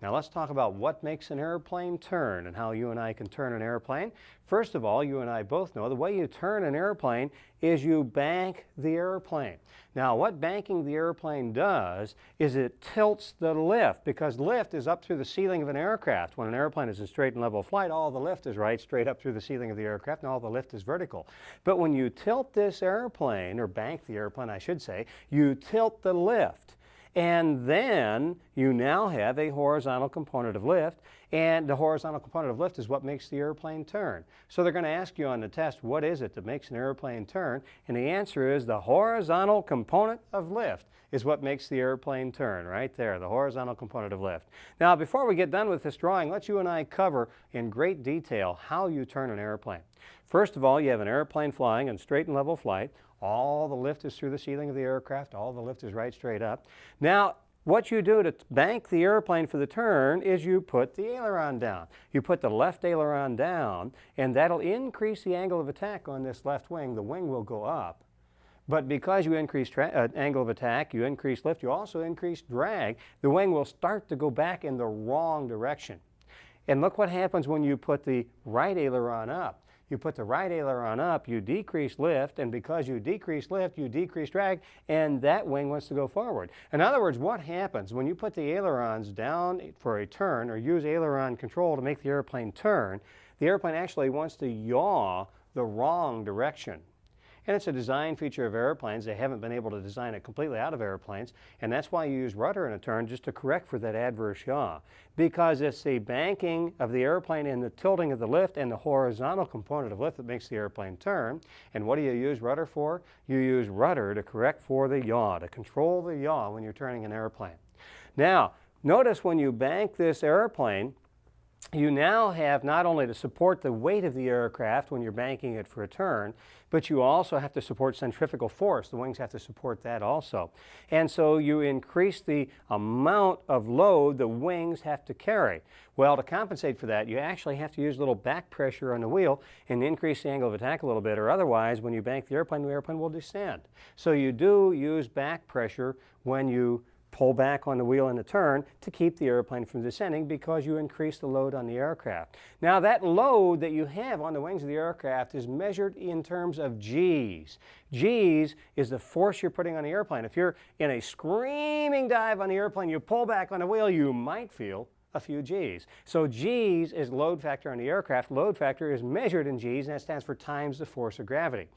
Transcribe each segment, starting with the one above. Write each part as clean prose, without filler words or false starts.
Now let's talk about what makes an airplane turn and how you and I can turn an airplane. First of all, you and I both know the way you turn an airplane is you bank the airplane. Now what banking the airplane does is it tilts the lift, because lift is up through the ceiling of an aircraft. When an airplane is in straight and level flight, all the lift is right straight up through the ceiling of the aircraft, and all the lift is vertical. But when you tilt this airplane, or bank the airplane I should say, you tilt the lift. And then you now have a horizontal component of lift, and the horizontal component of lift is what makes the airplane turn. So they're going to ask you on the test, what is it that makes an airplane turn? And the answer is the horizontal component of lift is what makes the airplane turn, right there, the horizontal component of lift. Now, before we get done with this drawing, let's you and I cover in great detail how you turn an airplane. First of all, you have an airplane flying in straight and level flight. All the lift is through the ceiling of the aircraft. All the lift is right straight up. Now, what you do to bank the airplane for the turn is you put the aileron down. You put the left aileron down, and that'll increase the angle of attack on this left wing. The wing will go up. But because you increase angle of attack, you increase lift, you also increase drag, the wing will start to go back in the wrong direction. And look what happens when you put the right aileron up. You put the right aileron up, you decrease lift, and because you decrease lift, you decrease drag, and that wing wants to go forward. In other words, what happens when you put the ailerons down for a turn, or use aileron control to make the airplane turn, the airplane actually wants to yaw the wrong direction. And it's a design feature of airplanes. They haven't been able to design it completely out of airplanes, and that's why you use rudder in a turn, just to correct for that adverse yaw. Because it's the banking of the airplane and the tilting of the lift and the horizontal component of lift that makes the airplane turn. And what do you use rudder for? You use rudder to correct for the yaw, to control the yaw when you're turning an airplane. Now, notice when you bank this airplane, you now have not only to support the weight of the aircraft when you're banking it for a turn, but you also have to support centrifugal force. The wings have to support that also. And so you increase the amount of load the wings have to carry. Well, to compensate for that, you actually have to use a little back pressure on the wheel and increase the angle of attack a little bit, or otherwise, when you bank the airplane will descend. So you do use back pressure when you pull back on the wheel in the turn to keep the airplane from descending, because you increase the load on the aircraft. Now that load that you have on the wings of the aircraft is measured in terms of G's. G's is the force you're putting on the airplane. If you're in a screaming dive on the airplane, you pull back on the wheel, you might feel a few G's. So G's is load factor on the aircraft. Load factor is measured in G's, and that stands for times the force of gravity.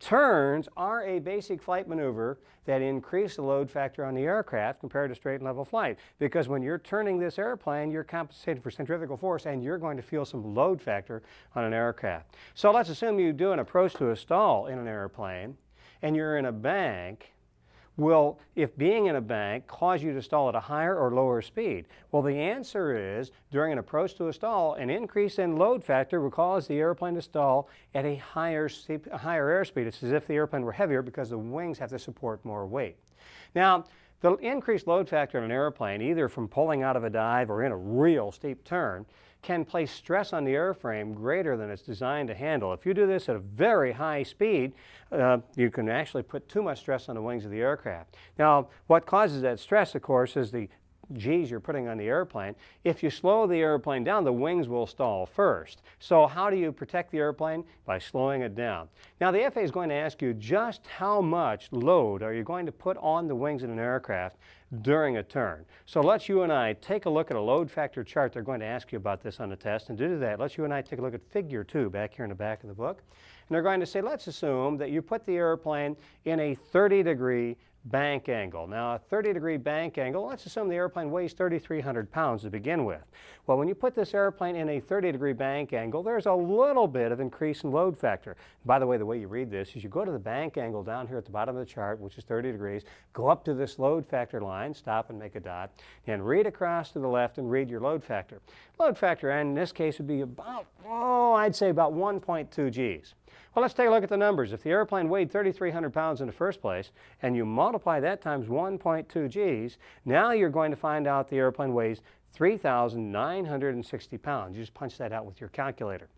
Turns are a basic flight maneuver that increase the load factor on the aircraft compared to straight and level flight, because when you're turning this airplane, you're compensating for centrifugal force, and you're going to feel some load factor on an aircraft. So let's assume you do an approach to a stall in an airplane, and you're in a bank. Will, if being in a bank, cause you to stall at a higher or lower speed? Well, the answer is, during an approach to a stall, an increase in load factor will cause the airplane to stall at a higher airspeed. It's as if the airplane were heavier, because the wings have to support more weight. Now, the increased load factor in an airplane, either from pulling out of a dive or in a real steep turn, can place stress on the airframe greater than it's designed to handle. If you do this at a very high speed, you can actually put too much stress on the wings of the aircraft. Now, what causes that stress, of course, is the G's you're putting on the airplane. If you slow the airplane down, the wings will stall first. So how do you protect the airplane? By slowing it down. Now, the FAA is going to ask you just how much load are you going to put on the wings of an aircraft during a turn. So let's you and I take a look at a load factor chart. They're going to ask you about this on the test. And to do that, let's you and I take a look at figure 2 back here in the back of the book. And they're going to say, let's assume that you put the airplane in a 30-degree bank angle. Now, a 30-degree bank angle, let's assume the airplane weighs 3,300 pounds to begin with. Well, when you put this airplane in a 30-degree bank angle, there's a little bit of increase in load factor. By the way, the way you read this is you go to the bank angle down here at the bottom of the chart, which is 30 degrees, go up to this load factor line, stop and make a dot, and read across to the left and read your load factor. Load factor, in this case, would be about, I'd say about 1.2 G's. Well, let's take a look at the numbers. If the airplane weighed 3,300 pounds in the first place, and you multiply that times 1.2 G's, now you're going to find out the airplane weighs 3,960 pounds. You just punch that out with your calculator.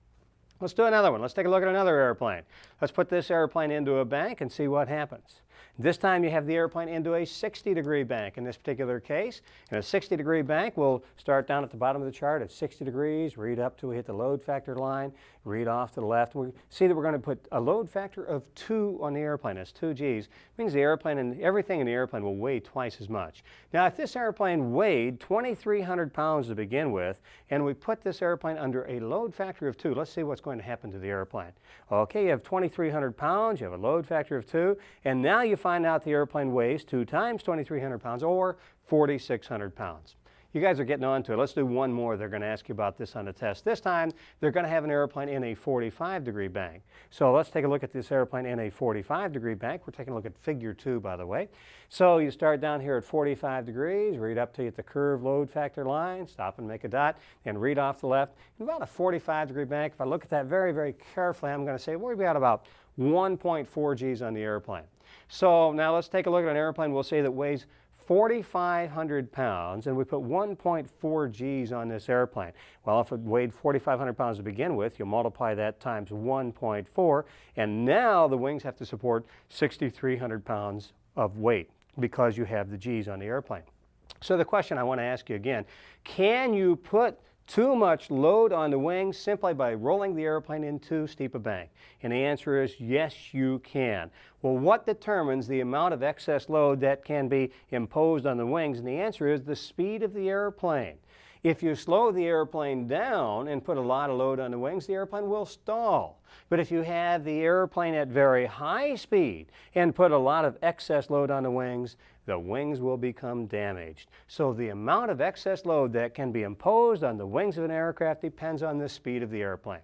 Let's do another one. Let's take a look at another airplane. Let's put this airplane into a bank and see what happens. This time you have the airplane into a 60-degree bank in this particular case. In a 60-degree bank, we'll start down at the bottom of the chart at 60 degrees, read up till we hit the load factor line, read off to the left. We see that we're going to put a load factor of 2 on the airplane. That's 2 G's. It means the airplane and everything in the airplane will weigh twice as much. Now, if this airplane weighed 2,300 pounds to begin with, and we put this airplane under a load factor of 2, let's see what's going to happen to the airplane. Okay, you have 2,300 pounds, you have a load factor of 2, and now you find out the airplane weighs 2 times 2,300 pounds, or 4,600 pounds. You guys are getting on to it. Let's do one more. They're going to ask you about this on the test. This time, they're going to have an airplane in a 45-degree bank. So let's take a look at this airplane in a 45-degree bank. We're taking a look at figure 2, by the way. So you start down here at 45 degrees, read up to you at the curved load factor line, stop and make a dot, and read off the left. In about a 45-degree bank, if I look at that very, very carefully, I'm going to say, well, we've got about 1.4 G's on the airplane. So now let's take a look at an airplane we'll say that weighs 4,500 pounds, and we put 1.4 G's on this airplane. Well, if it weighed 4,500 pounds to begin with, you'll multiply that times 1.4, and now the wings have to support 6,300 pounds of weight because you have the G's on the airplane. So the question I want to ask you again, can you put too much load on the wings simply by rolling the airplane into steep a bank? And the answer is yes, you can. Well, what determines the amount of excess load that can be imposed on the wings? And the answer is the speed of the airplane. If you slow the airplane down and put a lot of load on the wings, the airplane will stall. But if you have the airplane at very high speed and put a lot of excess load on the wings will become damaged. So the amount of excess load that can be imposed on the wings of an aircraft depends on the speed of the airplane.